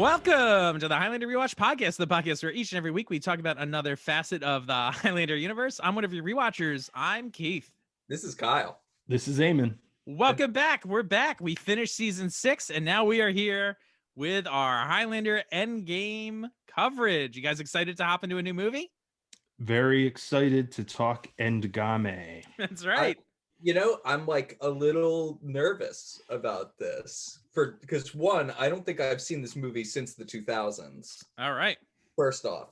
Welcome to the Highlander Rewatch Podcast, the podcast where each and every week we talk about another facet of the Highlander universe. I'm one of your rewatchers. I'm Keith. This is Kyle. This is Eamon. Welcome back. We're back. We finished season 6, and now we are here with our Highlander Endgame coverage. You guys excited to hop into a new movie? Very excited to talk Endgame. That's right. I'm like a little nervous about this because one, I don't think I've seen this movie since the 2000s. All right. First off.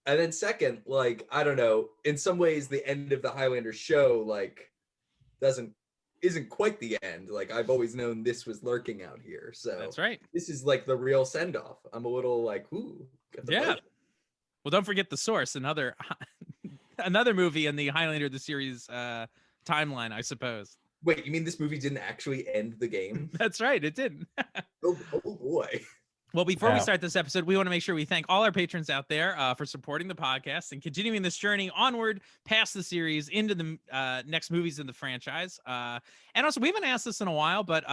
And then second, like, I don't know, in some ways the end of the Highlander show, like, isn't quite the end. Like, I've always known this was lurking out here. So that's right. This is like the real send-off. I'm a little like, yeah. Pleasure. Well, don't forget The Source, another movie in the Highlander the series timeline, I suppose. Wait, you mean this movie didn't actually end the game? That's right, it didn't. oh boy. Well, before we start this episode, we want to make sure we thank all our patrons out there for supporting the podcast and continuing this journey onward past the series into the next movies in the franchise. And also, we haven't asked this in a while, but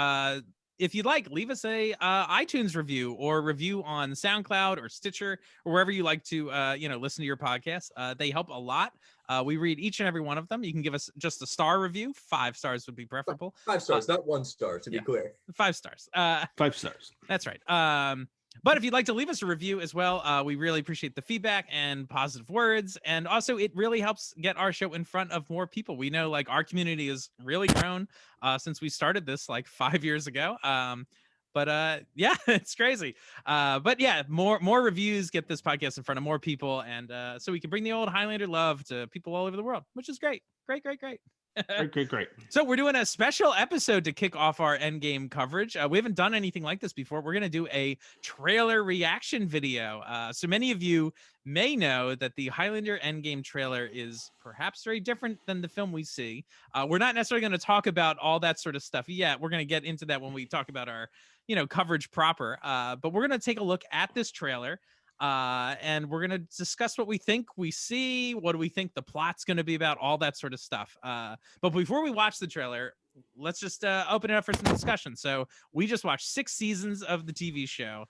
if you'd like, leave us a iTunes review or review on SoundCloud or Stitcher or wherever you like to listen to your podcast. They help a lot. We read each and every one of them. You can give us just a star review. 5 stars would be preferable. 5 stars, not 1 star, to be clear. 5 stars. 5 stars. That's right. But if you'd like to leave us a review as well, we really appreciate the feedback and positive words. And also, it really helps get our show in front of more people. We know, like, our community has really grown since we started this, like, 5 years ago. But yeah, it's crazy. But yeah, more reviews get this podcast in front of more people. And so we can bring the old Highlander love to people all over the world, which is great. Great. Great. So we're doing a special episode to kick off our Endgame coverage. We haven't done anything like this before. We're going to do a trailer reaction video. So many of you may know that the Highlander Endgame trailer is perhaps very different than the film we see. We're not necessarily going to talk about all that sort of stuff yet. We're going to get into that when we talk about our coverage proper. But we're going to take a look at this trailer. And we're going to discuss what we think we see, what do we think the plot's going to be about, all that sort of stuff. But before we watch the trailer, let's just open it up for some discussion. So we just watched 6 seasons of the TV show.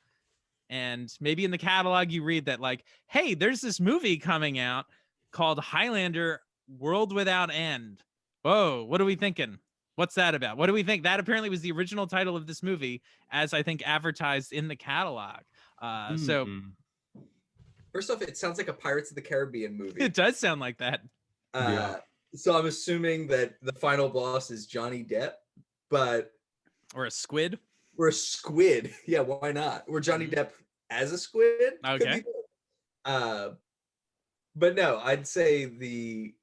And maybe in the catalog you read that, like, hey, there's this movie coming out called Highlander World Without End. Whoa, what are we thinking? What's that about? What do we think? That apparently was the original title of this movie, as I think advertised in the catalog. So... First off, it sounds like a Pirates of the Caribbean movie. It does sound like that. So I'm assuming that the final boss is Johnny Depp, or a squid. Or a squid. Yeah, why not? Or Johnny Depp as a squid. Okay. But no, I'd say the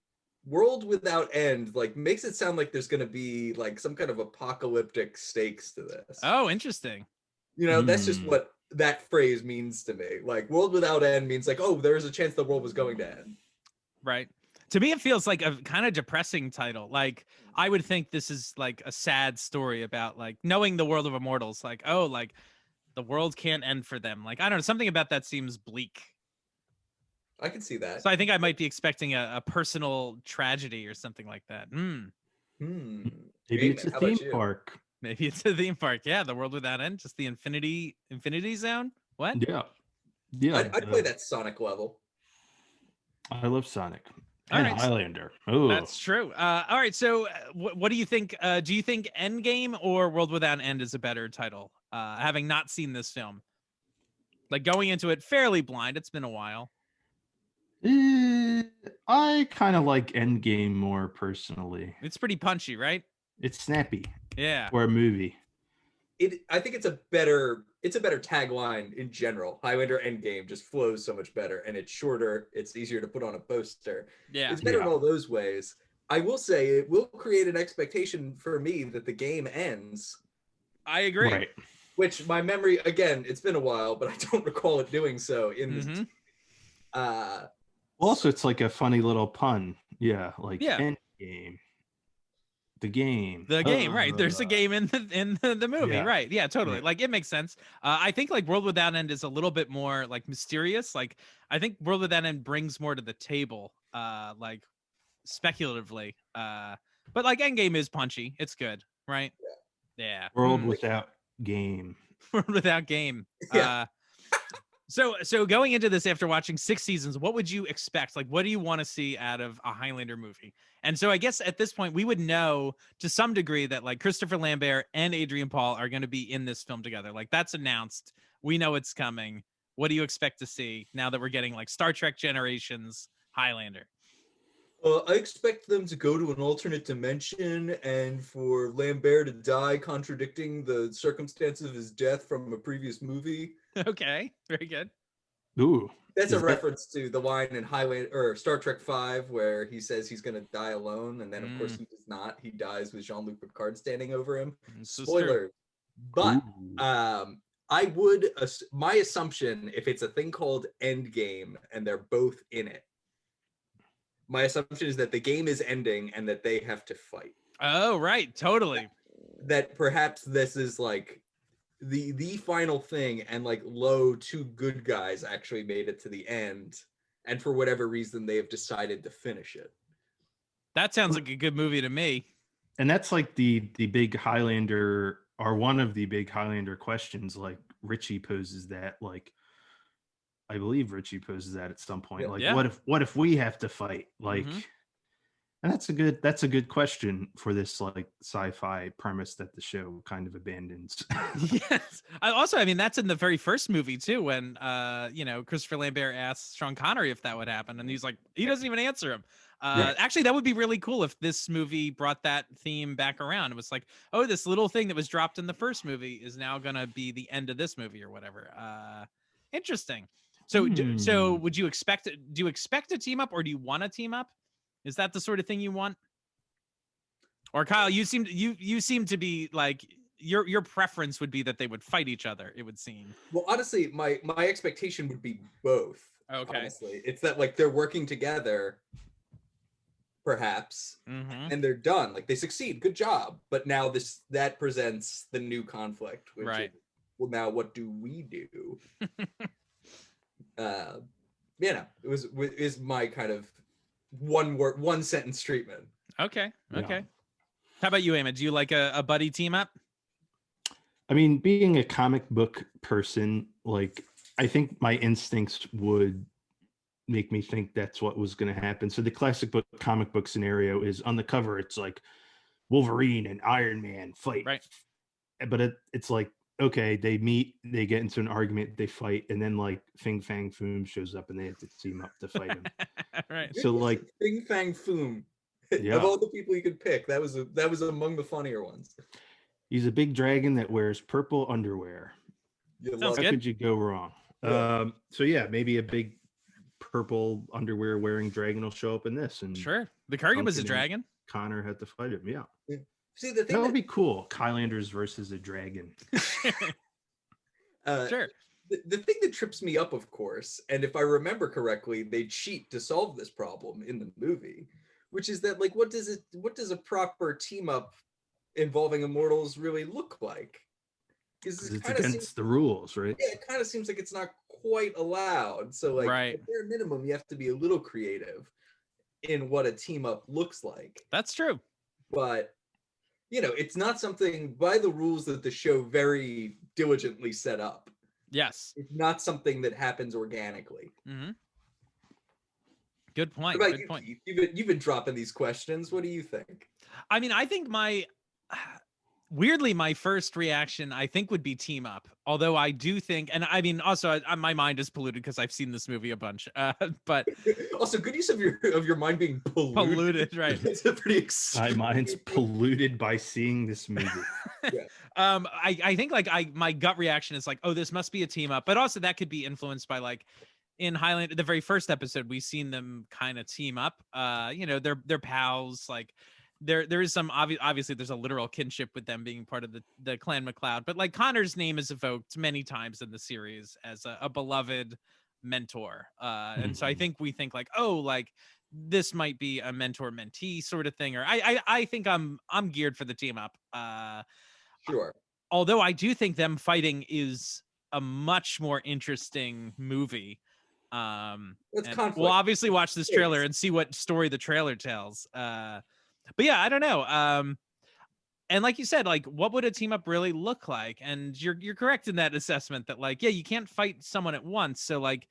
World Without End makes it sound like there's going to be like some kind of apocalyptic stakes to this. Oh, interesting. That's just what that phrase means to me. Like, World Without End means like, oh, there's a chance the world was going to end. Right. To me, it feels like a kind of depressing title. Like, I would think this is like a sad story about like knowing the world of immortals. Like, oh, like the world can't end for them. Like, I don't know. Something about that seems bleak. I can see that. So I think I might be expecting a personal tragedy or something like that. Maybe it's a theme park. Maybe it's a theme park. Yeah, the World Without End, just the infinity zone. What? Yeah. I'd play that Sonic level. I love Sonic and Highlander. Oh, that's true. All right. So, what do you think? Do you think Endgame or World Without End is a better title? Having not seen this film, like going into it fairly blind. It's been a while. I kind of like Endgame more personally. It's pretty punchy, right? It's snappy. Yeah. For a movie. I think it's a better tagline in general. Highlander Endgame just flows so much better, and it's shorter. It's easier to put on a poster. Yeah. It's better in all those ways. I will say it will create an expectation for me that the game ends. I agree. Right. Which my memory, again, it's been a while, but I don't recall it doing so in this. Also, it's like a funny little pun. Yeah. Like Endgame. The game, right? There's a game in the movie, right? Yeah, totally. Right. Like, it makes sense. I think like World Without End is a little bit more like mysterious. Like, I think World Without End brings more to the table, like speculatively. But like Endgame is punchy. It's good, right? Yeah. World Without Game. World Without Game. Yeah. So going into this after watching 6 seasons, what would you expect? Like, what do you want to see out of a Highlander movie? And so I guess at this point we would know to some degree that like Christopher Lambert and Adrian Paul are going to be in this film together. Like that's announced. We know it's coming. What do you expect to see now that we're getting like Star Trek Generations Highlander? I expect them to go to an alternate dimension and for Lambert to die contradicting the circumstances of his death from a previous movie. Okay, very good. Ooh. That's a reference to the line in Highlander or Star Trek V where he says he's going to die alone, and then of course he does not. He dies with Jean-Luc Picard standing over him. Spoilers. But I would my assumption, if it's a thing called Endgame and they're both in it, my assumption is that the game is ending and that they have to fight. Oh, right, totally. That perhaps this is like the final thing, and like two good guys actually made it to the end, and for whatever reason they have decided to finish it. That sounds like a good movie to me. And that's like the big Highlander, or one of the big Highlander questions. Like Richie poses that, like I believe Richie poses that at some point. Like, what if we have to fight? Like, and that's a good question for this like sci-fi premise that the show kind of abandons. Yes. I mean, that's in the very first movie too, when Christopher Lambert asks Sean Connery if that would happen, and he's like, he doesn't even answer him. Actually, that would be really cool if this movie brought that theme back around. It was like, oh, this little thing that was dropped in the first movie is now gonna be the end of this movie or whatever. Interesting. So, so would you expect? Do you expect a team up, or do you want a team up? Is that the sort of thing you want? Or Kyle, you seem to be like your preference would be that they would fight each other. It would seem. Well, honestly, my expectation would be both. Okay. Honestly, it's that like they're working together, perhaps, and they're done. Like they succeed, good job. But now that presents the new conflict, which is, well, now what do we do? It is my kind of one sentence treatment. Okay. How about you, Eamon? Do you like a buddy team up? I mean, being a comic book person, like I think my instincts would make me think that's what was going to happen. So the classic comic book scenario is on the cover, it's like Wolverine and Iron Man fight. Right. But it's like, okay, they meet, they get into an argument, they fight, and then like Fing Fang Foom shows up and they have to team up to fight him. Right. So like Fing Fang Foom. Yeah. Of all the people you could pick, that was among the funnier ones. He's a big dragon that wears purple underwear. Sounds good. How could you go wrong? Yeah. So yeah, maybe a big purple underwear wearing dragon will show up in this. And sure, the Kurgan was a dragon. Connor had to fight him. Yeah. See, the thing that would be cool. Highlanders versus a dragon. Sure. The thing that trips me up, of course, and if I remember correctly, they cheat to solve this problem in the movie, which is that like what does a proper team up involving immortals really look like? Because it's against the rules, right? Yeah, it kind of seems like it's not quite allowed. So like at bare minimum, you have to be a little creative in what a team up looks like. That's true. But it's not something by the rules that the show very diligently set up. Yes. It's not something that happens organically. Mm-hmm. Good point. What about Good point. You've been dropping these questions. What do you think? I mean, I think weirdly, my first reaction, I think, would be team up. Although I do think, and I mean, also my mind is polluted because I've seen this movie a bunch. But also, good use of your mind being polluted. Polluted, right? It's a pretty extreme. My mind's polluted by seeing this movie. Yeah. I think like my gut reaction is like, oh, this must be a team up. But also that could be influenced by like in Highlander, the very first episode, we've seen them kind of team up. They're pals. Like there is some obviously there's a literal kinship with them being part of the clan MacLeod, but like Connor's name is evoked many times in the series as a beloved mentor. And so I think we think like, oh, like this might be a mentor mentee sort of thing, or I think I'm geared for the team up. Sure. Although I do think them fighting is a much more interesting movie. We'll obviously watch this trailer and see what story the trailer tells. But yeah, I don't know. And like you said, like, what would a team up really look like? And you're correct in that assessment that, like, yeah, you can't fight someone at once. So, like,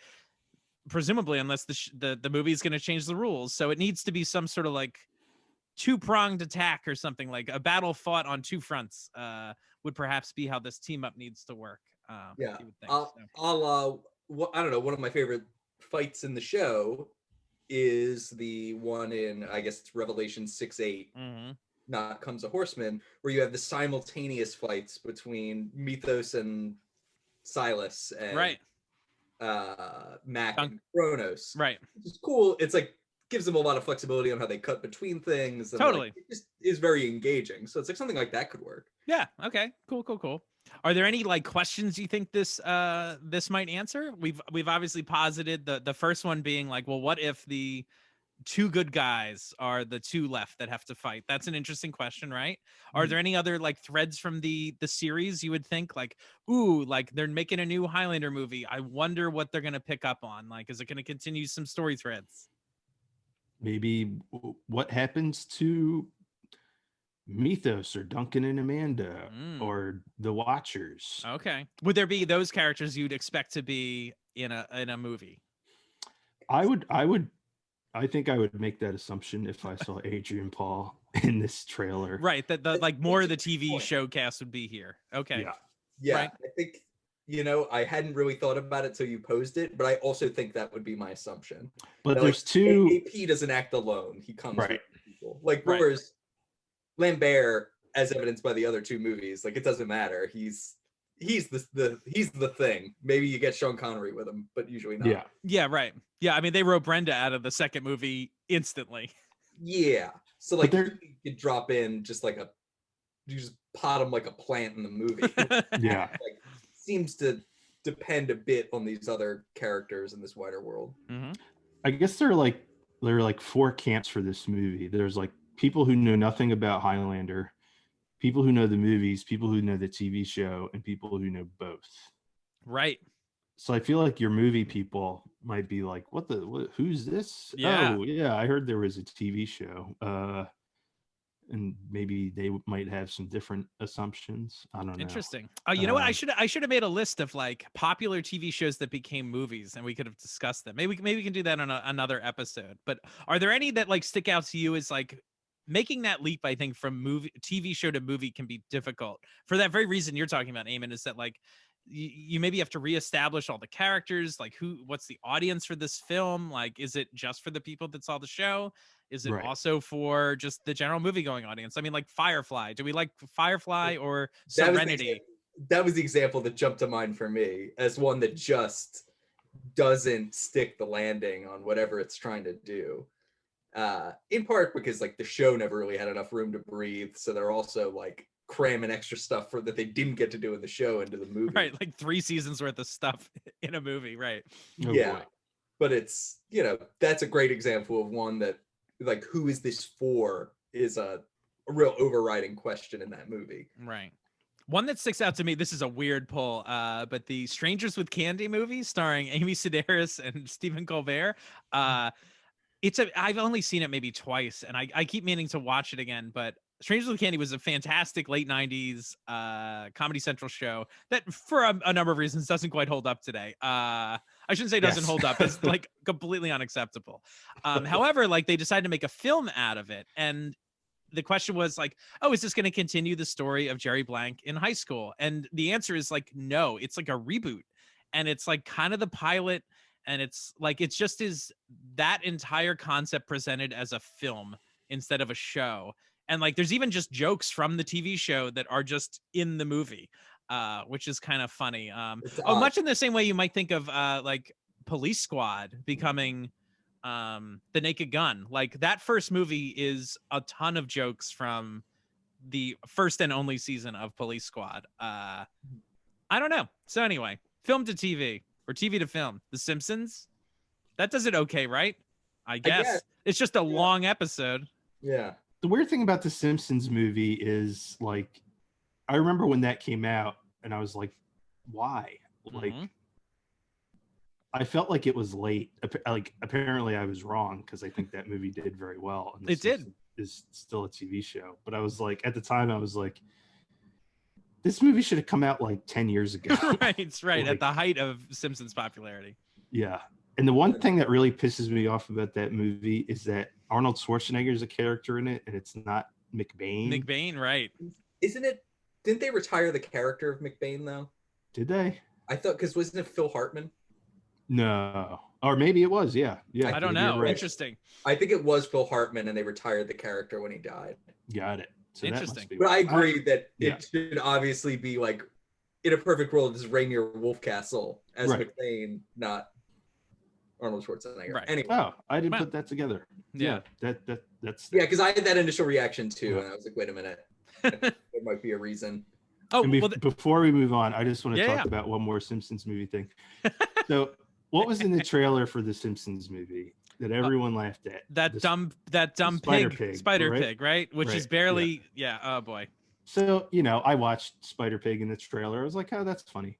presumably, unless the movie is going to change the rules, so it needs to be some sort of like two-pronged attack or something, like a battle fought on two fronts. Would perhaps be how this team up needs to work. Yeah. You would think, so. I don't know. One of my favorite fights in the show is the one in, I guess it's Revelation 6:8. Mm-hmm. Not Comes a Horseman, where you have the simultaneous fights between Mythos and Silas and Right. Mac and Kronos. Right. Which is cool. It's like gives them a lot of flexibility on how they cut between things. And Totally. Like, it just is very engaging. So it's like something like that could work. Yeah. Okay. Cool. Are there any like questions you think this might answer? We've obviously posited the first one being like, well, what if the two good guys are the two left that have to fight? That's an interesting question, right? Are there any other like threads from the series you would think like, ooh, like they're making a new Highlander movie, I wonder what they're gonna pick up on? Like, is it gonna continue some story threads? Maybe what happens to Mythos or Duncan and Amanda or the Watchers? Okay. Would there be those characters you'd expect to be in a movie? I think I would make that assumption if I saw Adrian Paul in this trailer. Right. That the like more of the TV show cast would be here. Okay. Yeah. Right. I think, I hadn't really thought about it till you posed it, but I also think that would be my assumption. But that, there's two. AP doesn't act alone. He comes right. with people. Like, whereas Lambert, as evidenced by the other two movies, like it doesn't matter. He's the thing. Maybe you get Sean Connery with him, but usually not. Yeah, right. Yeah, I mean they wrote Brenda out of the second movie instantly. Yeah. So like you could drop in just like you just pot him like a plant in the movie. Yeah. Like seems to depend a bit on these other characters in this wider world. Mm-hmm. I guess there are like four camps for this movie. There's like people who know nothing about Highlander, people who know the movies, people who know the TV show, and people who know both. Right. So I feel like your movie people might be like, who's this? Yeah. Oh, yeah, I heard there was a TV show. And maybe they might have some different assumptions. I don't know. Interesting. Oh, you know what? I should have made a list of like popular TV shows that became movies, and we could have discussed them. Maybe we can do that on another episode. But are there any that like stick out to you as like making that leap? I think from TV show to movie can be difficult for that very reason you're talking about, Eamon, is that like you maybe have to reestablish all the characters, like what's the audience for this film? Like, is it just for the people that saw the show? Is it also for just the general movie going audience? I mean, like Firefly. Do we like Firefly or Serenity? That was the example that jumped to mind for me as one that just doesn't stick the landing on whatever it's trying to do. In part because like the show never really had enough room to breathe, so they're also like cramming extra stuff that they didn't get to do in the show into the movie. Right, like 3 seasons worth of stuff in a movie, right? Oh, yeah, boy. But it's that's a great example of one that like who is this for is a real overriding question in that movie. Right. One that sticks out to me, this is a weird pull, but the Strangers with Candy movie starring Amy Sedaris and Stephen Colbert. I've only seen it maybe twice, and I keep meaning to watch it again, but Strangers with Candy was a fantastic late 90s Comedy Central show that for a number of reasons doesn't quite hold up today. I shouldn't say doesn't hold up. It's like completely unacceptable. However, like they decided to make a film out of it. And the question was like, oh, is this going to continue the story of Jerry Blank in high school? And the answer is like, no, it's like a reboot. And it's like kind of the pilot. And it's like, it's just is that entire concept presented as a film instead of a show. And like, there's even just jokes from the TV show that are just in the movie, which is kind of funny. Much in the same way you might think of like Police Squad becoming The Naked Gun. Like that first movie is a ton of jokes from the first and only season of Police Squad. I don't know. So anyway, film to TV or TV to film. The Simpsons. That does it okay, right? I guess. It's just a long episode. Yeah. The weird thing about the Simpsons movie is like, I remember when that came out and I was like, why? Like, I felt like it was late. Like, apparently I was wrong because I think that movie did very well. And it did. is still a TV show. But I was like, at the time, I was like, this movie should have come out like 10 years ago. Right. Right. At the height of Simpsons popularity. Yeah. And the one thing that really pisses me off about that movie is that Arnold Schwarzenegger is a character in it, and it's not McBain. McBain, right. Isn't it? Didn't they retire the character of McBain, though? Did they? I thought, because wasn't it Phil Hartman? No. Or maybe it was, yeah. I don't know. Right. Interesting. I think it was Phil Hartman, and they retired the character when he died. Got it. So Interesting. But I agree that it should obviously be like, in a perfect world, it's Rainier Wolfcastle as McBain, not Arnold Schwarzenegger. Right. Anyway. Oh, I didn't put that together. Yeah. That's yeah, because I had that initial reaction too, and I was like, wait a minute, there might be a reason. Oh, before we move on, I just want to talk about one more Simpsons movie thing. So, what was in the trailer for the Simpsons movie that everyone laughed at? That dumb Spider Pig, right? Which is barely, oh boy. So, I watched Spider Pig in the trailer. I was like, oh, that's funny.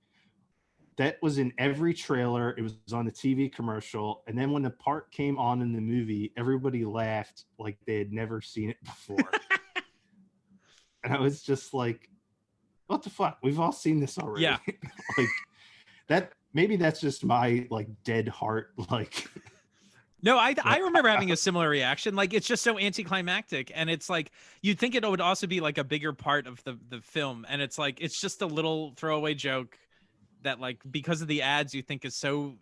That was in every trailer. It was on the TV commercial. And then when the part came on in the movie, everybody laughed like they had never seen it before. And I was just like, what the fuck? We've all seen this already. Yeah. Like that, maybe that's just my like dead heart. Like, no, I remember having a similar reaction. Like, it's just so anticlimactic. And it's like, you'd think it would also be like a bigger part of the film. And it's like, it's just a little throwaway joke that, like, because of the ads, you think is so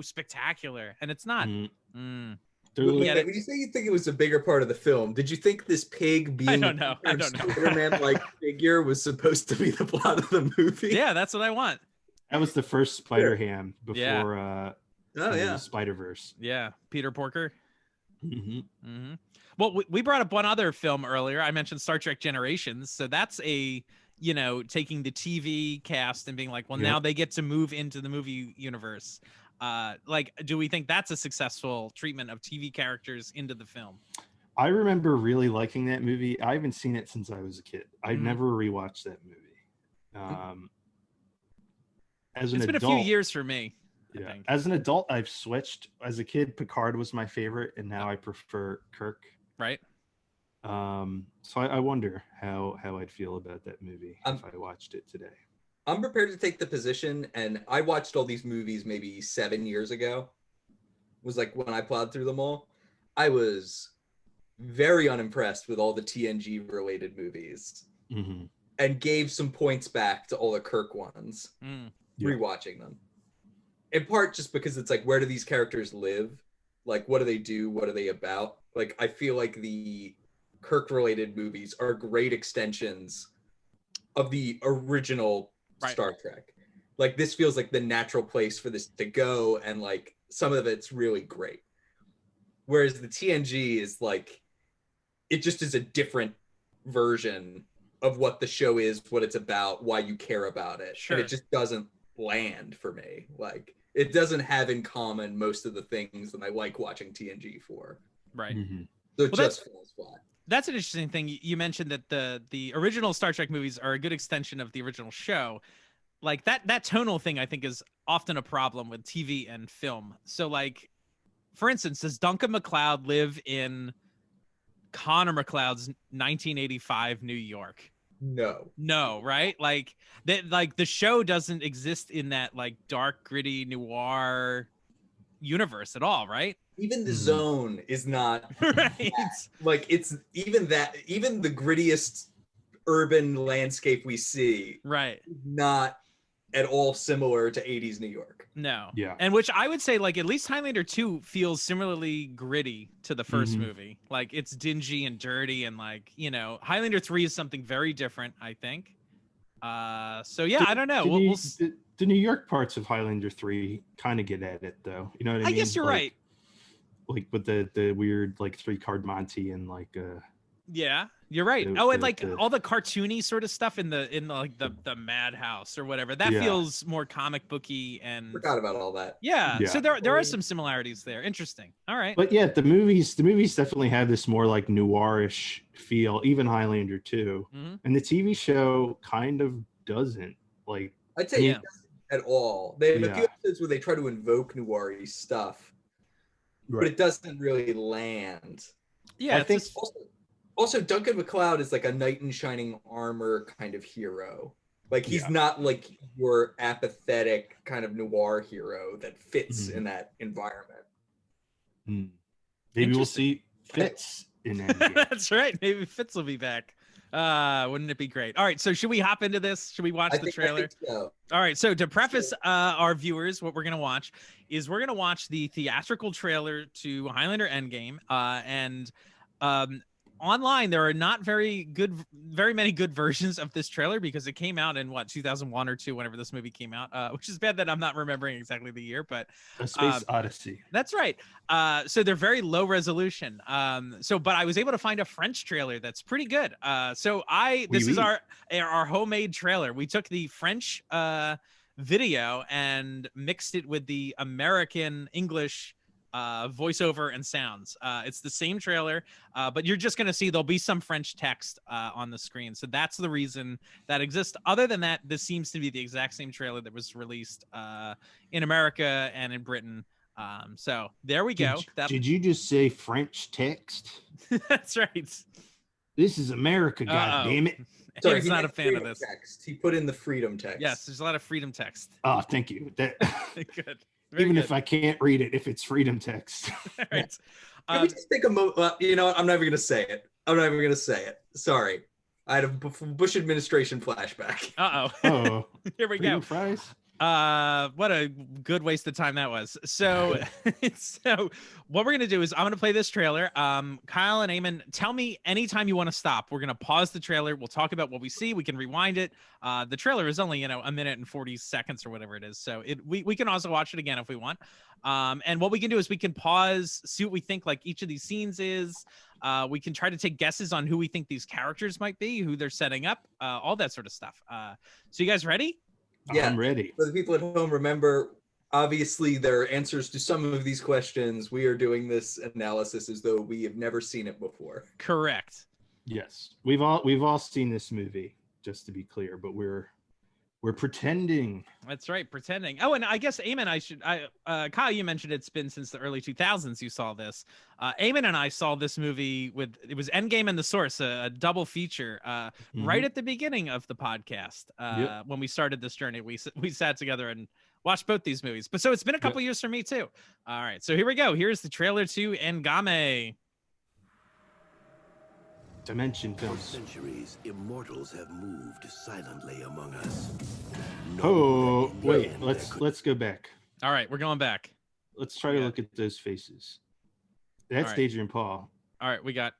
spectacular, and it's not. When you say you think it was a bigger part of the film, did you think this pig being I don't know. Spider-Man like figure was supposed to be the plot of the movie? Yeah, that's what I want. That was the first Spider-Ham before Spider-Verse. Yeah, Peter Porker. Mm-hmm. Mm-hmm. Well, we brought up one other film earlier. I mentioned Star Trek Generations, so that's a taking the TV cast and being like, well, now they get to move into the movie universe. Like, do we think that's a successful treatment of TV characters into the film? I remember really liking that movie. I haven't seen it since I was a kid. I've never rewatched that movie. It's been a few years for me. Yeah. As an adult, I've switched. As a kid, Picard was my favorite, and now I prefer Kirk. Right. So I wonder how I'd feel about that movie if I watched it today. I'm prepared to take the position, and I watched all these movies maybe 7 years ago. It was like when I plowed through them all. I was very unimpressed with all the TNG related movies, and gave some points back to all the Kirk ones, rewatching them. In part just because it's like, where do these characters live? Like, what do they do? What are they about? Like, I feel like the Kirk related movies are great extensions of the original Star Trek. Like, this feels like the natural place for this to go, and like some of it's really great. Whereas the TNG is like, it just is a different version of what the show is, what it's about, why you care about it. Sure. And it just doesn't land for me. Like, it doesn't have in common most of the things that I like watching TNG for. Right. So it just falls flat. That's an interesting thing. You mentioned that the original Star Trek movies are a good extension of the original show. Like, that tonal thing, I think, is often a problem with TV and film. So, like, for instance, does Duncan MacLeod live in Connor MacLeod's 1985 New York? No, right? Like, the show doesn't exist in that like dark, gritty noir universe at all, right? Even the zone is not right. Like, it's even the grittiest urban landscape we see, right, not at all similar to 80s New York. No. Yeah. And which I would say, like, at least Highlander 2 feels similarly gritty to the first movie. Like, it's dingy and dirty, and like, Highlander 3 is something very different, I think. So yeah, I don't know. The New York parts of Highlander 3 kind of get at it, though. You know what I mean? I guess you're right. Like with the weird like 3-card Monty and like yeah, you're right. And like all the cartoony sort of stuff in the like the madhouse or whatever, that feels more comic booky, and forgot about all that. Yeah. So there are some similarities there. Interesting. All right. But yeah, the movies definitely have this more like noirish feel, even Highlander 2. And the TV show kind of doesn't. Like, I'd say it doesn't at all. They have a few episodes where they try to invoke noir-y stuff, but it doesn't really land. Yeah, I think also Also, Duncan MacLeod is like a knight in shining armor kind of hero. Like he's not like your apathetic kind of noir hero that fits in that environment. Maybe we'll see Fitz in Endgame. That's right. Maybe Fitz will be back. Wouldn't it be great? All right, so should we hop into this? Should we watch the trailer? I think so. All right, so to preface our viewers, what we're gonna watch is we're gonna watch the theatrical trailer to Highlander Endgame, and online there are not very many good versions of this trailer because it came out in 2001 or 2, whenever this movie came out, which is bad that I'm not remembering exactly the year, but A Space Odyssey. That's right. So they're very low resolution. But I was able to find a French trailer that's pretty good. This is our homemade trailer. We took the French video and mixed it with the American English voiceover and sounds. It's the same trailer, but you're just going to see there'll be some French text on the screen. So that's the reason that exists. Other than that, this seems to be the exact same trailer that was released in America and in Britain. So there we go. Did you just say French text? That's right. This is America, God damn it. Sorry, he's not a fan of this. Text. He put in the freedom text. Yes, there's a lot of freedom text. Oh, thank you. Good. Even if I can't read it, if it's freedom text. All right. Can we just take a moment? You know what? I'm not even going to say it. Sorry. I had a Bush administration flashback. Oh, here we go. Fries? What a good waste of time that was. So what we're gonna do is I'm gonna play this trailer. Kyle and Eamon, tell me anytime you want to stop. We're gonna pause the trailer. We'll talk about what we see. We can rewind it. The trailer is only 1 minute and 40 seconds or whatever it is. So we can also watch it again if we want. And what we can do is we can pause, see what we think like each of these scenes is. We can try to take guesses on who we think these characters might be, who they're setting up, all that sort of stuff. So you guys ready? Yeah, I'm ready. For the people at home, remember, obviously there are answers to some of these questions. We are doing this analysis as though we have never seen it before. Correct. Yes, we've all seen this movie, just to be clear, but we're pretending. That's right, pretending. Oh, and I guess Eamon, Kyle, you mentioned it's been since the early 2000s you saw this. Eamon and I saw this movie it was Endgame and The Source, a double feature, right at the beginning of the podcast. When we started this journey, we sat together and watched both these movies. But so it's been a couple years for me too. All right, so here we go. Here's the trailer to Endgame. Dimension films. For centuries, immortals have moved silently among us. Wait, let's go back. All right, we're going back. Let's try to look at those faces. That's right. Adrian Paul. All right, we got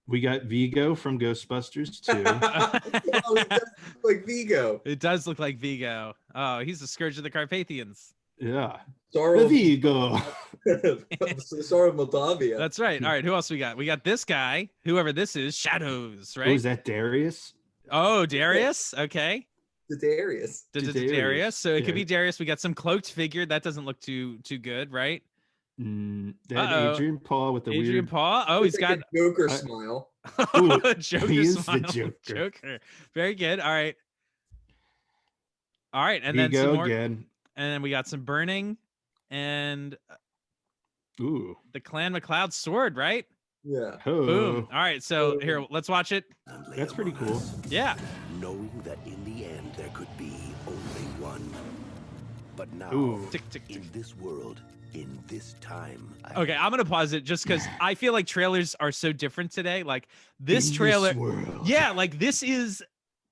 Vigo from Ghostbusters 2. Oh, it does look like Vigo. It does look like Vigo. Oh, he's the Scourge of the Carpathians. Yeah. Sorrow Vigo. the Sorrow of Moldavia. That's right. All right, who else we got? We got this guy, whoever this is, Shadows, right? Oh, is that Darius? Oh, Darius. Okay. The Darius. Darius. So it could be Darius. We got some cloaked figure. That doesn't look too good, right? Adrian Paul with the Adrian Paul. Oh, he's got a Joker smile. Joker he is smile. the Joker. Very good. All right. And Vigo then some more. Again. And then we got some burning and the Clan MacLeod sword, right? Yeah. Boom. All right, so here, let's watch it. That's pretty cool. Yeah. Knowing that in the end there could be only one. But now, in this world, in this time. Okay, I'm gonna pause it just because I feel like trailers are so different today. Like this trailer, yeah, like this is.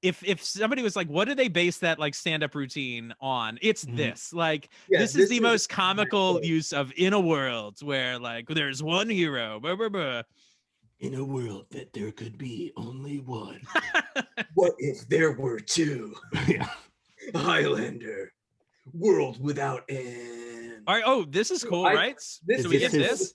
If somebody was like, what do they base that like stand-up routine on? It's this. Like this is the most comical use of in a world where like there's one hero. Blah, blah, blah. In a world that there could be only one. What if there were two? Yeah. Highlander. World without end. All right. Oh, this is cool, right? So we get this.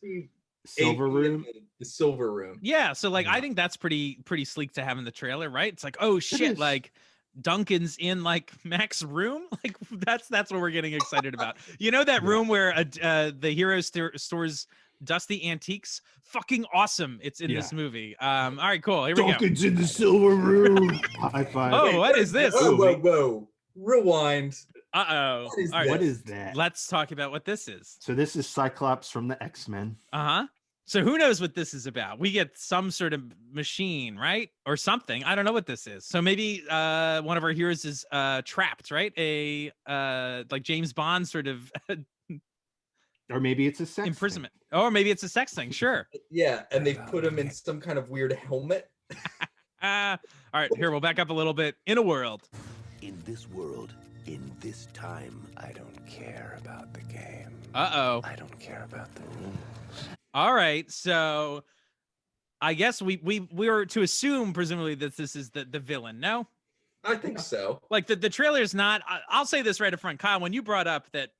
Silver room. The silver room. Yeah, so like I think that's pretty sleek to have in the trailer, right? It's like, oh shit, like Duncan's in like Mac's room. Like that's what we're getting excited about. You know that room where the hero stores dusty antiques? Fucking awesome. It's in this movie. All right, cool. Here we go. Duncan's in the silver room. High five. Oh, what is this? Whoa. Rewind. Uh-oh. What is that? Let's talk about what this is. So this is Cyclops from the X-Men. Uh-huh. So who knows what this is about? We get some sort of machine, right? Or something. I don't know what this is. So maybe one of our heroes is trapped, right? A like James Bond sort of or maybe it's a sex imprisonment. Thing. Or maybe it's a sex thing, sure. Yeah, and they put him in some kind of weird helmet. All right, here, we'll back up a little bit. In a world. In this world, in this time, I don't care about the game. Uh-oh. I don't care about the rules. All right, so I guess we were to assume, presumably, that this is the villain, no? I think so. Like, the trailer's not... I'll say this right up front. Kyle, when you brought up that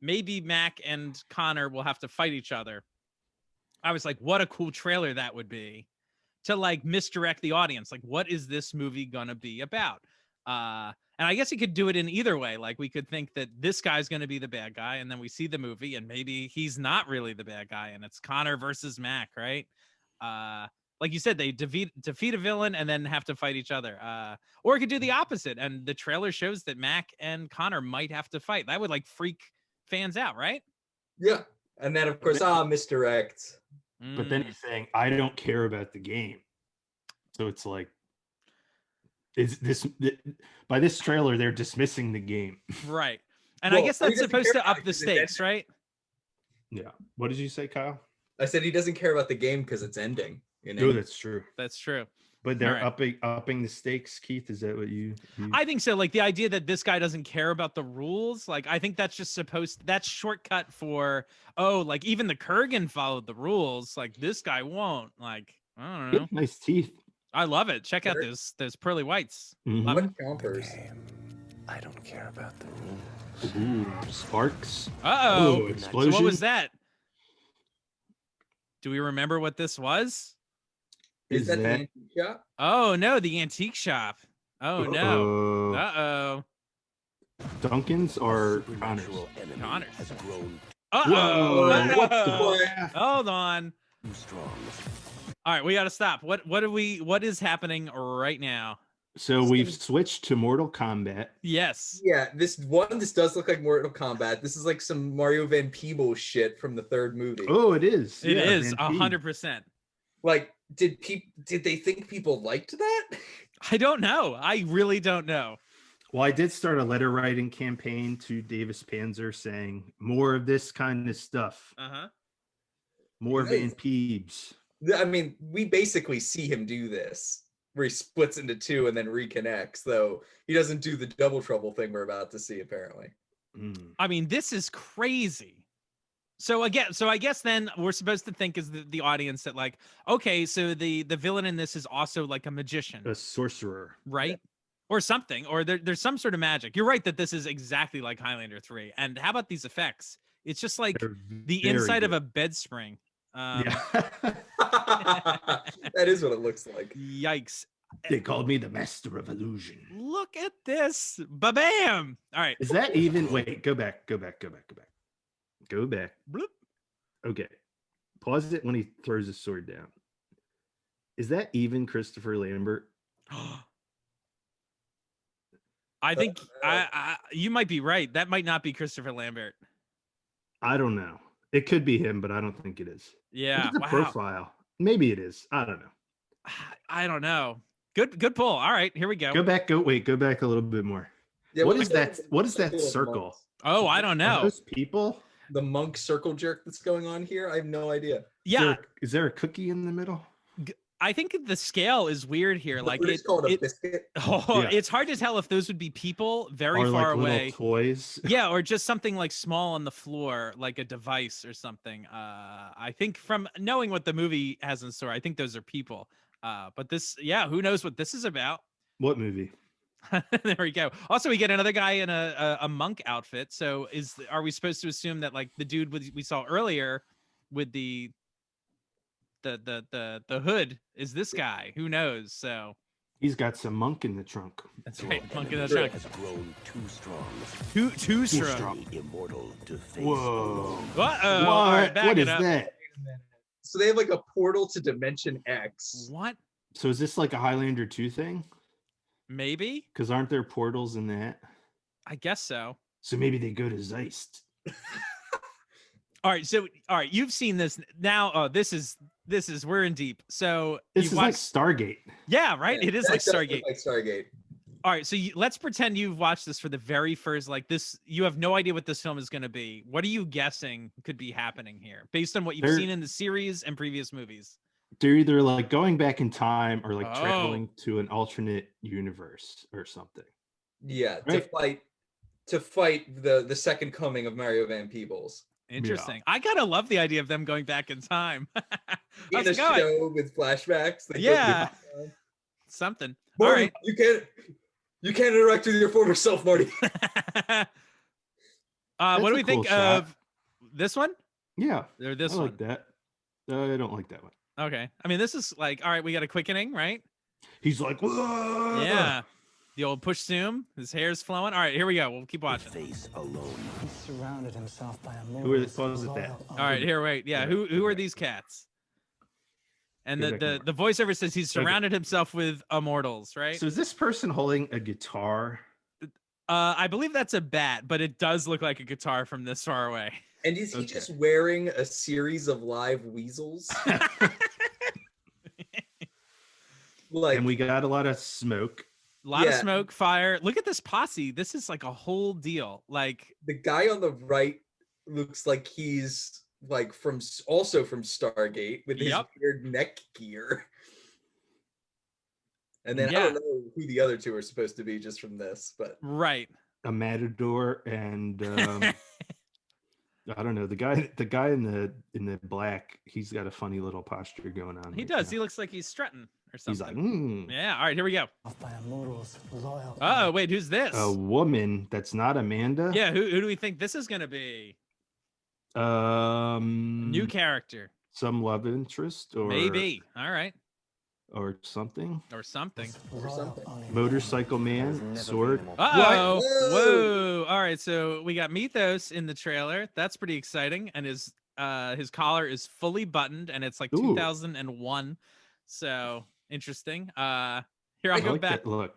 maybe Mac and Connor will have to fight each other, I was like, what a cool trailer that would be to, like, misdirect the audience. Like, what is this movie gonna be about? And I guess you could do it in either way. Like, we could think that this guy's going to be the bad guy, and then we see the movie, and maybe he's not really the bad guy, and it's Connor versus Mac, right? Like you said, they defeat a villain and then have to fight each other. Or we could do the opposite, and the trailer shows that Mac and Connor might have to fight. That would, like, freak fans out, right? Yeah. And then, of course, misdirect. But then he's saying, I don't care about the game. So it's like, by this trailer they're dismissing the game, right? And well, I guess that's supposed to up the stakes, right? Yeah. What did you say, Kyle? I said he doesn't care about the game because it's ending. You know? Oh, that's true. That's true. But they're upping the stakes, Keith. Is that what you? I think so. Like, the idea that this guy doesn't care about the rules. Like, I think that's just that's shortcut for, like, even the Kurgan followed the rules. Like, this guy won't. Like, I don't know. Nice teeth. I love it. Check out those pearly whites. What counters? I don't care about the rules. Ooh, sparks. Uh-oh. Explosion. So what was that? Do we remember what this was? Is that the antique shop? Oh, no, the antique shop. Oh, no. Uh-oh. Duncan's or Connor's? Connors. Uh-oh. What the? Hold on. Too strong. All right, we got to stop. What is happening right now? So we've switched to Mortal Kombat. Yes. Yeah, this does look like Mortal Kombat. This is like some Mario Van Peebles shit from the third movie. Oh, it is. It is 100%. Like, did they think people liked that? I don't know. I really don't know. Well, I did start a letter writing campaign to Davis Panzer saying more of this kind of stuff. More Van Peebles. I mean, we basically see him do this, where he splits into two and then reconnects, though he doesn't do the double trouble thing we're about to see, apparently. I mean, this is crazy. So I guess then we're supposed to think as the audience that, like, okay, so the villain in this is also like a magician. A sorcerer. Right? Yeah. Or something. Or there's some sort of magic. You're right that this is exactly like Highlander 3. And how about these effects? It's just like the inside of a bed spring. Yeah. That is what it looks like. Yikes. They called me the master of illusion. Look at this. Ba-bam. All right. Is that even? Wait, go back. Go back. Bloop. Okay. Pause it when he throws his sword down. Is that even Christopher Lambert? I think you might be right. That might not be Christopher Lambert. I don't know. It could be him, but I don't think it is. Yeah. Look at the profile. Maybe it is. I don't know. I don't know. Good pull. All right, here we go. Go back a little bit more. Yeah, what is that? What is that circle? Oh, I don't know. Are those people? The monk circle jerk that's going on here? I have no idea. Yeah. Is there a cookie in the middle? I think the scale is weird here. Like it's called a biscuit. It's hard to tell if those would be people very far away. Little toys. Yeah, or just something like small on the floor, like a device or something. I think from knowing what the movie has in store, I think those are people. But this, who knows what this is about? What movie? There we go. Also, we get another guy in a monk outfit. So are we supposed to assume that, like, the dude we saw earlier with the hood is this guy? Who knows? So he's got some monk in the trunk. That's right. Monk in the trunk has grown too strong. Too strong. Immortal to face. Whoa. Uh-oh. All right, what is that? So they have like a portal to Dimension X. What? So is this like a Highlander 2 thing? Maybe. Because aren't there portals in that? I guess so. So maybe they go to Zeist. All right, so you've seen this now. Oh, this is we're in deep. So this is like Stargate. Yeah, right. Yeah, it is like Stargate. Like Stargate. All right, so let's pretend you've watched this for the very first, like this. You have no idea what this film is going to be. What are you guessing could be happening here, based on what you've seen in the series and previous movies? They're either like going back in time or like traveling to an alternate universe or something. Yeah, right? to fight the second coming of Mario Van Peebles. Interesting. Yeah. I gotta love the idea of them going back in time. In a show with flashbacks. Yeah. Something. Marty, all right. You can't interact with your former self, Marty. What do we think of this one? Yeah. Or this I one? like that. I don't like that one. Okay. I mean, this is like, all right, we got a quickening, right? He's like, whoa! Yeah. The old push zoom. His hair's flowing. All right, here we go. We'll keep watching. Face alone. He surrounded himself by a Who are the close at that? All right, here, wait. Yeah, who are these cats? And the voiceover says he's surrounded himself with immortals, right? So is this person holding a guitar? I believe that's a bat, but it does look like a guitar from this far away. And is he just wearing a series of live weasels? And we got a lot of smoke. A lot of smoke, fire. Look at this posse. This is like a whole deal. Like the guy on the right looks like he's like also from Stargate with his weird neck gear. And then I don't know who the other two are supposed to be just from this, but right. A matador and I don't know, the guy in the black, he's got a funny little posture going on. He does. Now. He looks like he's strutting or something. He's like, yeah. All right, here we go. Oh, wait, who's this? A woman that's not Amanda. Yeah, who do we think this is gonna be? New character. Some love interest or maybe. All right. Or something. Motorcycle man, sword. Uh-oh. Whoa. All right, so we got Mythos in the trailer. That's pretty exciting. And his collar is fully buttoned, and it's like 2001. So interesting. Here, I'll go back. Look.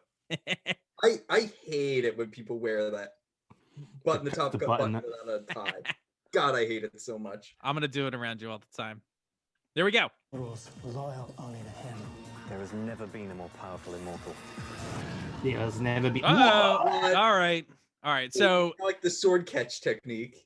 I hate it when people wear that button, the top cup button on a tie. God, I hate it so much. I'm gonna do it around you all the time. There we go. Loyal only to him. There has never been a more powerful immortal. There's never been. All right. So I like the sword catch technique.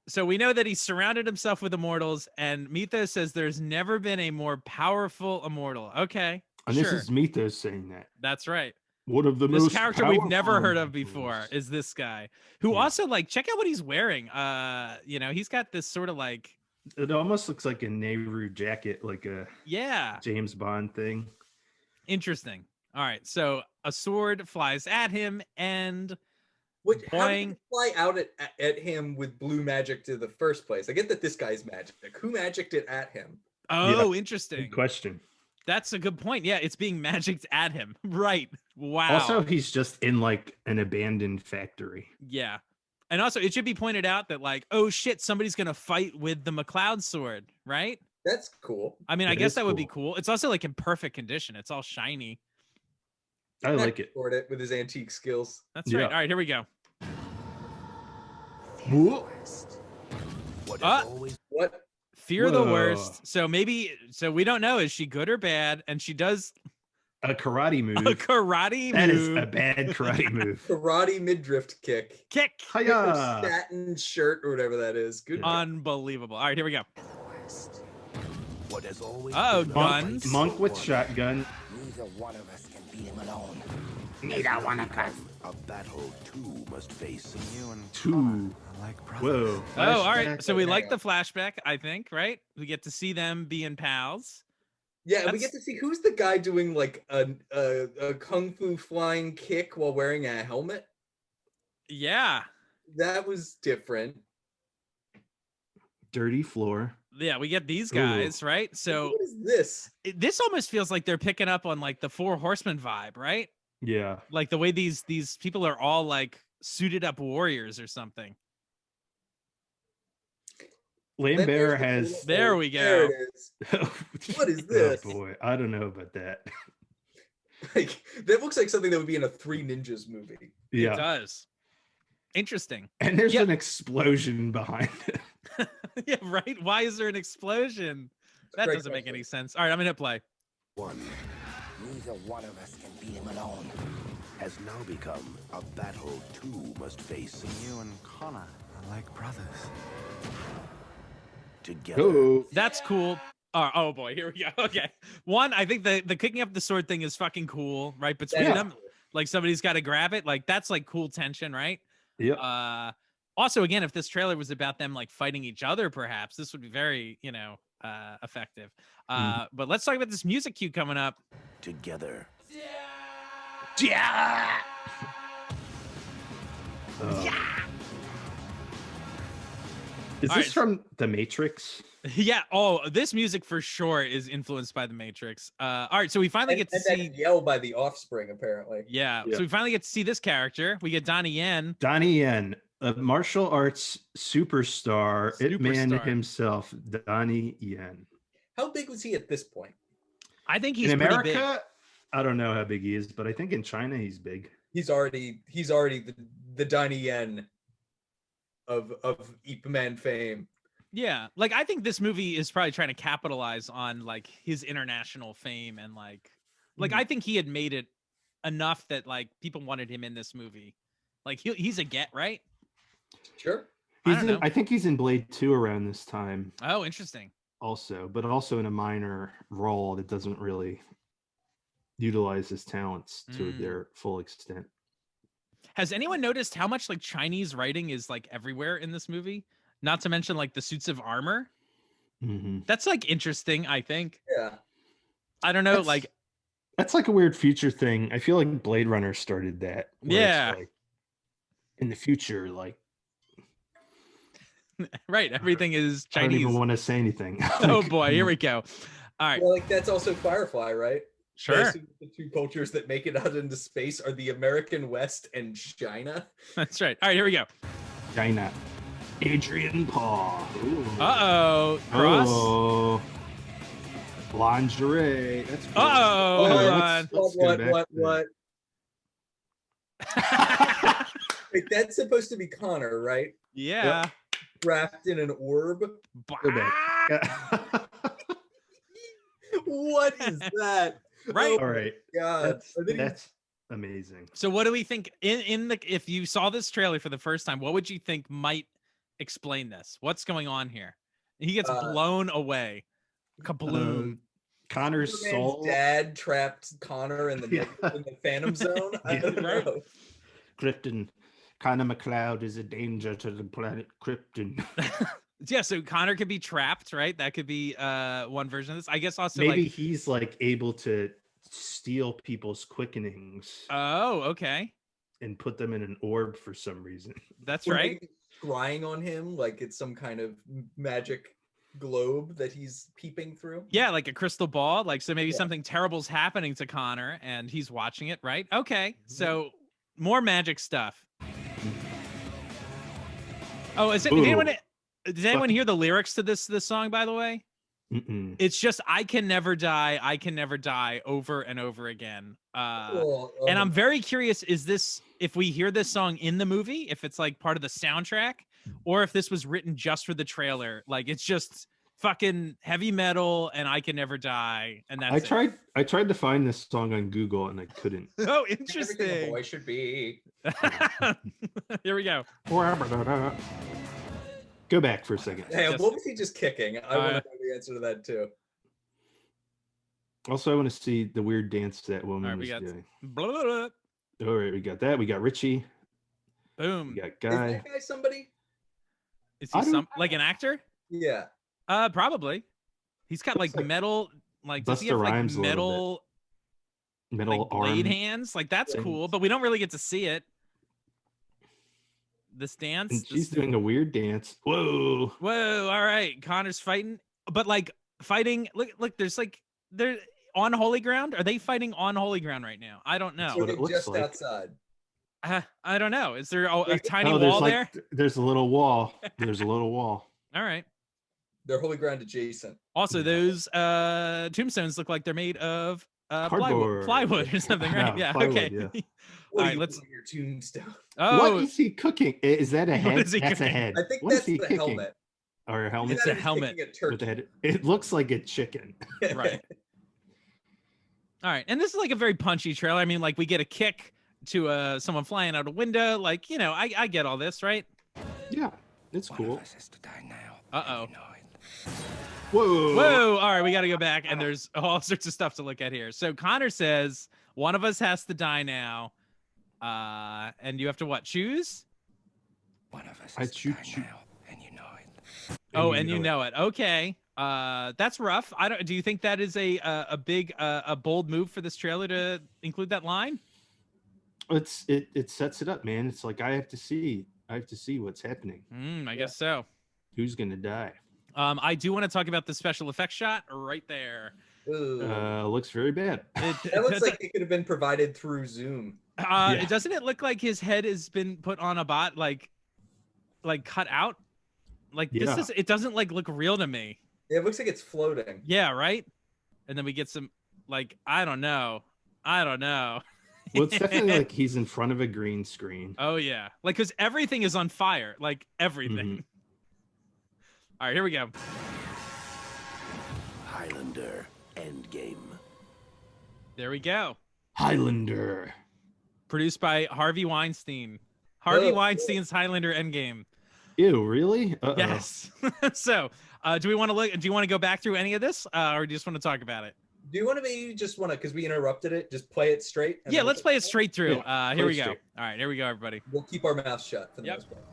So we know that he surrounded himself with immortals, and Mythos says there's never been a more powerful immortal. Okay. And this is Mythos saying that. That's right. One of the most character we've never heard of before is this guy, who also like check out what he's wearing. He's got this sort of like. It almost looks like a Nehru jacket, like a James Bond thing. Interesting. All right, so a sword flies at him, and how did it fly out at him with blue magic to the first place? I get that this guy's magic. Who magicked it at him? Oh, interesting. Good question. That's a good point. Yeah, it's being magicked at him. Right. Wow. Also, he's just in like an abandoned factory. Yeah. And also, it should be pointed out that, like, oh shit, somebody's gonna fight with the MacLeod sword, right? That's cool. I mean, I guess that would be cool. It's also like in perfect condition. It's all shiny. I like it. It with his antique skills. That's right. All right, here we go. What? Fear the worst. So we don't know. Is she good or bad? And she does a karate move. A karate move. That is a bad karate move. Karate mid-drift kick. Hiya. Satin shirt or whatever that is. Good. Unbelievable. All right, here we go. What has always guns. Monk with shotgun. Neither one of us can beat him alone. Neither one of us. A battle two must face. You and two. Whoa. Oh, all right. So we like the flashback, I think, right? We get to see them being pals. Yeah, we get to see who's the guy doing like a kung fu flying kick while wearing a helmet. Yeah. That was different. Dirty floor. Yeah, we get these guys, right? So what is this? This almost feels like they're picking up on like the Four Horsemen vibe, right? Yeah. Like the way these people are all like suited up warriors or something. Lambert has. There we go. There it is. What is this? Oh boy, I don't know about that. Like that looks like something that would be in a Three Ninjas movie. Yeah, it does. Interesting. And there's an explosion behind it. Yeah, right. Why is there an explosion? That Great doesn't make question. any sense. All right, I'm gonna hit play. One Neither one of us can beat him alone. has now become a battle two must face You and Connor are like brothers. together. Oh, That's cool. Oh boy, here we go. Okay. One, I think the kicking up the sword thing is fucking cool, right? Between Yeah. them. Like somebody's got to grab it. Like that's like cool tension, right? yep. Also, again, if this trailer was about them like fighting each other, perhaps this would be very, effective. But let's talk about this music cue coming up. Together. Yeah. Is All this right. from The Matrix? Yeah. Oh, this music for sure is influenced by The Matrix. All right. So we finally get to and see. that yell by the Offspring, apparently. Yeah. Yeah. So we finally get to see this character. We get Donnie Yen. Donnie Yen, a martial arts superstar, it man Superstar. himself, Donnie Yen. How big was he at this point? I think he's In pretty America, big. I don't know how big he is, but I think in China he's big. He's already the Donnie Yen of Ip Man fame. Yeah. Like I think this movie is probably trying to capitalize on like his international fame and like I think he had made it enough that like people wanted him in this movie. Like he's a get, right? Sure. I think he's in Blade 2 around this time Oh, interesting. also, but also in a minor role that doesn't really utilize his talents to their full extent. Has anyone noticed how much like Chinese writing is like everywhere in this movie? Not to mention like the suits of armor. Mm-hmm. That's like interesting, I think. Yeah. I don't know, That's like a weird future thing. I feel like Blade Runner started that. where it's Yeah. like, in the future, like right, everything is I don't Chinese. even want to say anything. Oh boy, here we go. All right. Well, like that's also Firefly, right? Sure. Basically, the two cultures that make it out into space are the American West and China. That's right. All right, here we go. China. Adrian Paul. Uh-oh. Cross. Oh. Lingerie. That's cool. Uh-oh. Hold on. let's go back What? Wait, that's supposed to be Connor, right? Yeah. Wrapped in an orb. Go back. What is that? Right. All right. God. That's amazing. So what do we think if you saw this trailer for the first time, what would you think might explain this? What's going on here? He gets blown away. Kabloom. Connor's Superman's soul. dad trapped Connor in the in the Phantom Zone. I don't know. Krypton. Connor MacLeod is a danger to the planet Krypton. Yeah, so Connor could be trapped, right? That could be one version of this. I guess also Maybe like he's like able to steal people's quickenings oh, okay. and put them in an orb for some reason. That's Or right. maybe scrying on him like it's some kind of magic globe that he's peeping through. Yeah, like a crystal ball. Like so maybe something terrible's happening to Connor and he's watching it, right? Okay. So more magic stuff. Oh, is it did anyone hear the lyrics to this song, by the way? Mm-mm. It's just I can never die over and over again. And I'm very curious, is this if we hear this song in the movie, if it's like part of the soundtrack, or if this was written just for the trailer? Like it's just fucking heavy metal and I can never die. And that's I tried to find this song on Google and I couldn't. Oh, Everything a interesting. boy should be. Here we go. Go back for a second. Hey, Just- what was he just kicking? I want to know the answer to that too. Also, I want to see the weird dance that woman All right, we was got doing. blah, blah, blah. All right, we got that. We got Richie. Boom. We got Is Guy. that guy somebody? Is I he don't some like an actor? Yeah. Probably. He's got like like metal, like does he have Busta like Rhymes a little metal Metal like blade arm. hands? Like that's things. cool, but we don't really get to see it. This dance. And she's this- doing a weird dance. Whoa. Whoa, all right. Connor's fighting, but like fighting. Look. There's like they're on holy ground. Are they fighting on holy ground right now? I don't know. what it looks Just like. outside. I don't know. Is there a tiny there's wall like, there? There's a little wall. There's a little wall. All right. They're holy ground adjacent. Also, those tombstones look like they're made of Cardboard. plywood or something, right? Yeah, yeah. plywood, Okay. yeah. What All are right, you let's. doing your tombstone? Oh, What is he cooking? Is that a head? is he That's a cooking? head. I think What that's is he the kicking? helmet. or a helmet. It's a helmet with the head. It looks like a chicken. Right. All right, and this is like a very punchy trailer. I mean, like we get a kick to someone flying out a window. Like, you know, I get all this, right? Yeah, it's cool. One of us has to die now. Uh-oh. You know it. Whoa. All right, we got to go back, and there's all sorts of stuff to look at here. So Connor says one of us has to die now. And you have to what? Choose? One of us has to die now, and you know it. Oh, and you know it. Okay. That's rough. Do you think that is a big a bold move for this trailer to include that line? It sets it up, man. It's like I have to see what's happening. I guess so. Who's gonna die? I do want to talk about the special effects shot right there. Looks very bad. That looks like it could have been provided through Zoom. It doesn't it look like his head has been put on a bot, like cut out? Like it doesn't like look real to me. It looks like it's floating. Yeah, right. And then we get some like I don't know. Well, it's definitely like he's in front of a green screen. Oh yeah, like because everything is on fire, like everything. All right, here we go. Highlander Endgame. There we go. Highlander. Produced by Harvey Weinstein. Harvey Weinstein's Highlander Endgame. Ew, really? Yes. So, do you want to go back through any of this, or do you just want to talk about it? Do you want to because we interrupted it, just play it straight? Yeah, let's play it straight through. Here we go. Straight. All right, here we go, everybody. We'll keep our mouths shut for the most part.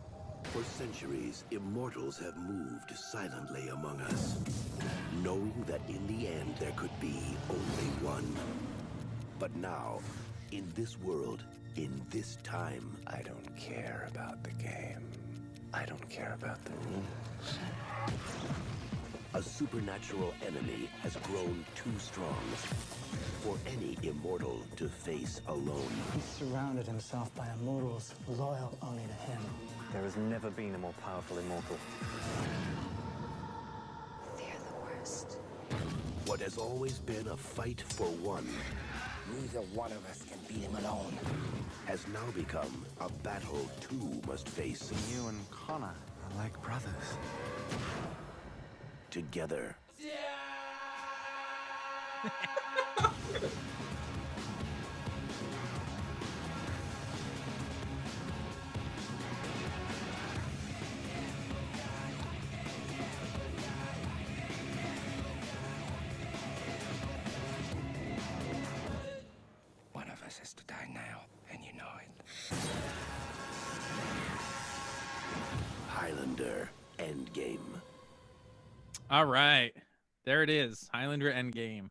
For centuries, immortals have moved silently among us, knowing that in the end there could be only one. But now, in this world, in this time, I don't care about the game. I don't care about the rules. A supernatural enemy has grown too strong for any immortal to face alone. He surrounded himself by immortals loyal only to him. There has never been a more powerful immortal. They're the worst. What has always been a fight for one Neither one of us can beat him alone. has now become a battle two must face You and Connor are like brothers. together. One of us has to die now, and you know it. Highlander Endgame. All right, there it is. Highlander Endgame.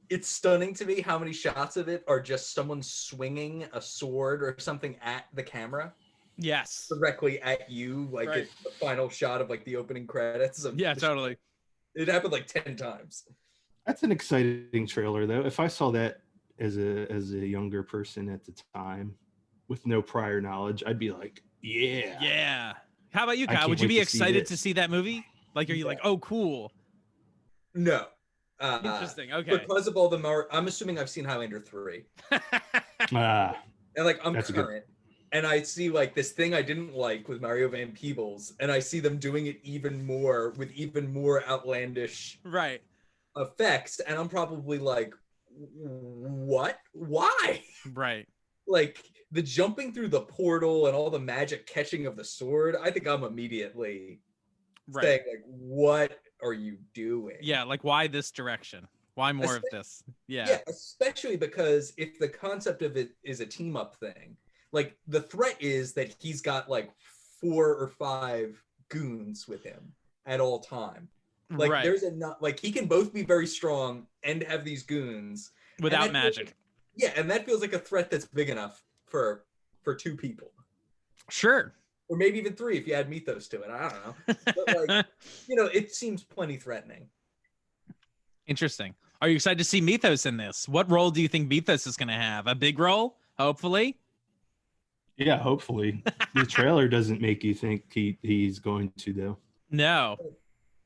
It's stunning to me how many shots of it are just someone swinging a sword or something at the camera. Yes. Directly at you, like Right. it's the final shot of like the opening credits. Yeah, totally. It happened like 10 times. That's an exciting trailer, though. If I saw that as a younger person at the time, with no prior knowledge, I'd be like, yeah. Yeah. How about you, I Kyle? can't Would you wait be to see excited this. to see that movie? Like, are you like, oh, cool? No. Interesting. Okay. Because of all the I'm assuming I've seen Highlander 3. Ah, And like I'm That's current. And I see like this thing I didn't like with Mario Van Peebles, and I see them doing it even more with even more outlandish Right. effects, and I'm probably like, what? Why? Right. Like the jumping through the portal and all the magic catching of the sword, I think I'm immediately Right. saying like, what are you doing? Yeah. Like, why this direction? Why more of this? Yeah, especially because if the concept of it is a team up thing, like the threat is that he's got like 4 or 5 goons with him at all time. Like right. there's like he can both be very strong and have these goons Without magic. And that feels like a threat that's big enough for 2 people. Sure. Or maybe even 3 if you add Mythos to it. I don't know. But like, it seems plenty threatening. Interesting. Are you excited to see Mythos in this? What role do you think Mythos is going to have? A big role, hopefully. yeah, hopefully. The trailer doesn't make you think he's going to, though. No.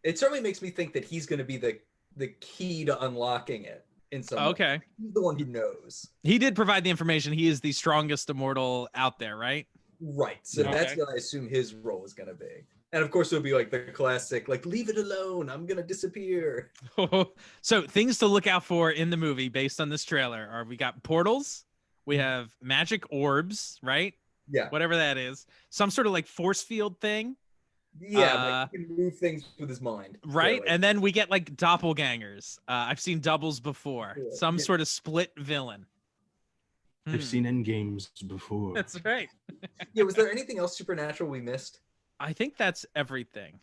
It certainly makes me think that he's going to be the key to unlocking it in some way. Okay. He's the one who knows. He did provide the information. He is the strongest immortal out there, right? Right. So that's what I assume his role is gonna be. And of course it'll be like the classic, like, leave it alone, I'm gonna disappear. So things to look out for in the movie based on this trailer are we got portals, we have magic orbs, right? Yeah. Whatever that is. Some sort of like force field thing. Yeah, like he can move things with his mind. Right. Clearly. And then we get like doppelgangers. I've seen doubles before. Yeah. Some sort of split villain. I've seen Endgames before. That's right. Yeah, was there anything else supernatural we missed? I think that's everything.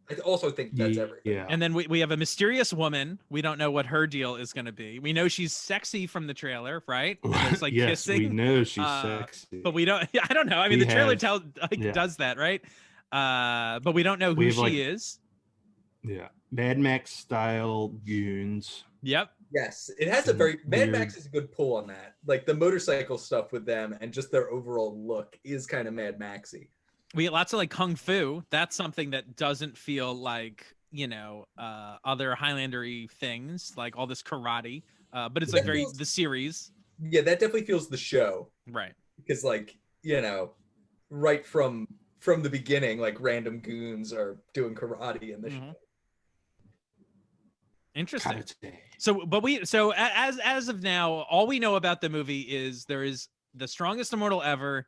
I also think that's everything. Yeah. And then we have a mysterious woman. We don't know what her deal is going to be. We know she's sexy from the trailer, right? There's like yes, kissing. we know she's sexy. But we don't. I don't know. I mean, the trailer does that, right? But we don't know who she is. Yeah, Mad Max style goons. Yep. Yes, it has a very Mad Max is a good pull on that. Like the motorcycle stuff with them and just their overall look is kind of Mad Maxy. We get lots of like kung fu. That's something that doesn't feel like, other Highlander-y things, like all this karate. But it's like very the series. Yeah, that definitely feels the show. Right. Because like, right from the beginning, like random goons are doing karate in the show. Interesting. So as of now, all we know about the movie is there is the strongest immortal ever,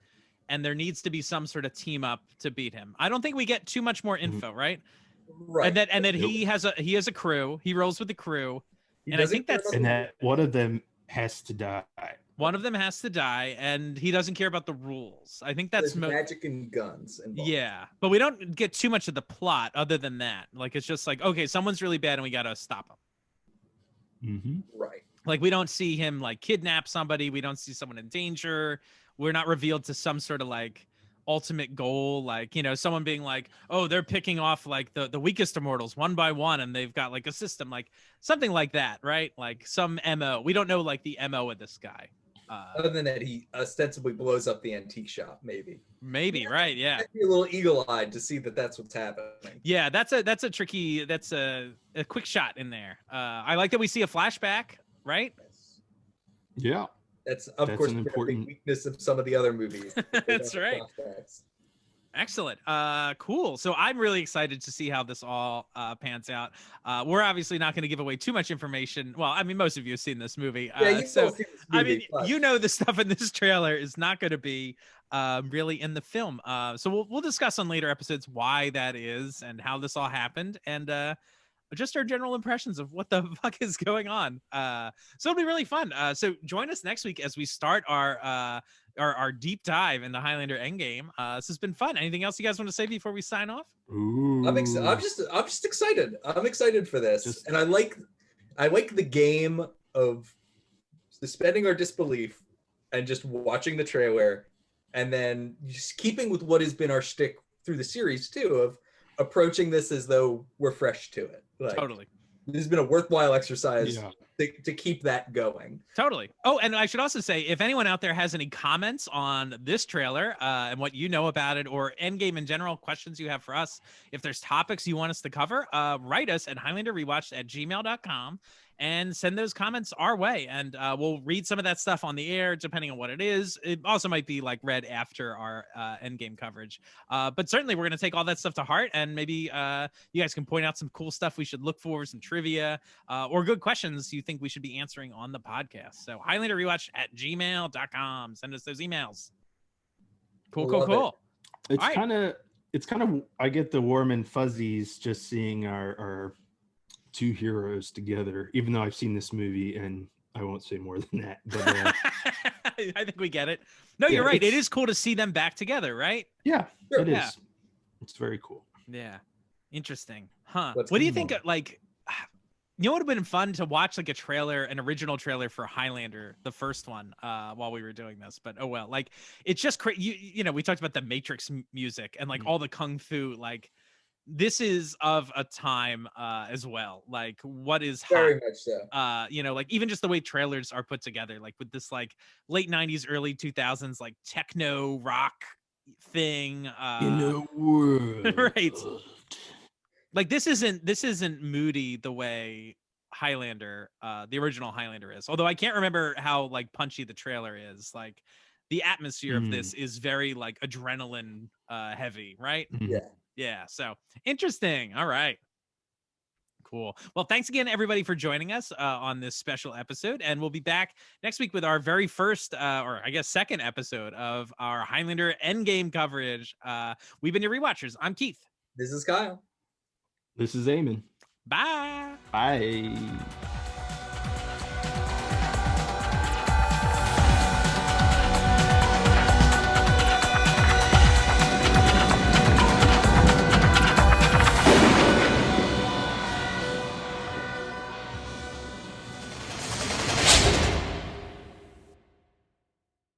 and there needs to be some sort of team up to beat him. I don't think we get too much more info, right? Right. And that he has a crew. He rolls with the crew, and I think that's that one of them has to die. One of them has to die, and he doesn't care about the rules. I think that's magic and guns involved. Yeah, but we don't get too much of the plot other than that. Like it's just like, okay, someone's really bad, and we gotta stop him. Right. Like we don't see him like kidnap somebody. We don't see someone in danger. We're not revealed to some sort of like ultimate goal, like someone being like, oh, they're picking off like the weakest immortals one by one, and they've got like a system, like something like that, right? Like some MO. We don't know like the MO of this guy. Other than that, he ostensibly blows up the antique shop, maybe. Right? Yeah. I'd be a little eagle-eyed to see that that's what's happening. Yeah, that's a tricky. That's a quick shot in there. I like that we see a flashback, right? Yeah. That's of course an important weakness of some of the other movies. That's right. Excellent. Cool. So I'm really excited to see how this all pans out. We're obviously not going to give away too much information. Well, I mean, most of you have seen this movie. I mean, the stuff in this trailer is not going to be really in the film. So we'll discuss on later episodes why that is and how this all happened, and just our general impressions of what the fuck is going on. So it'll be really fun. So join us next week as we start our deep dive into Highlander Endgame. This has been fun. Anything else you guys want to say before we sign off? I'm just excited. I'm excited for this, and I like the game of suspending our disbelief and just watching the trailer, and then just keeping with what has been our shtick through the series too, of approaching this as though we're fresh to it. Like, totally. This has been a worthwhile exercise to keep that going. Totally. Oh, and I should also say, if anyone out there has any comments on this trailer and what you know about it, or Endgame in general, questions you have for us, if there's topics you want us to cover, write us at highlanderrewatched@gmail.com and send those comments our way, and we'll read some of that stuff on the air depending on what it is. It also might be like read after our Endgame coverage, but certainly we're going to take all that stuff to heart, and maybe you guys can point out some cool stuff we should look for, some trivia or good questions you think we should be answering on the podcast. So highlanderrewatch@gmail.com. Send us those emails. Cool. It's kind of I get the warm and fuzzies just seeing our two heroes together, even though I've seen this movie and I won't say more than that, but I think we get it. No, you're right. It is cool to see them back together, right? Yeah, it is. It's very cool. Yeah. Interesting. Huh. What do you think? Like, what would have been fun to watch like an original trailer for Highlander, the first one, while we were doing this, but oh well. Like, it's just crazy. We talked about the Matrix music and like all the kung fu, like this is of a time as well. Like what is hot, very much so. Like even just the way trailers are put together, like with this like late 90s, early 2000s, like techno rock thing. In a world. Right. Like this isn't moody the way Highlander, the original Highlander is. Although I can't remember how like punchy the trailer is. Like the atmosphere of this is very like adrenaline heavy, right? Yeah. So interesting. All right. Cool. Well, thanks again, everybody, for joining us on this special episode. And we'll be back next week with our very first, or I guess second episode of our Highlander Endgame coverage. We've been your Rewatchers. I'm Keith. This is Kyle. This is Eamon. Bye. Bye.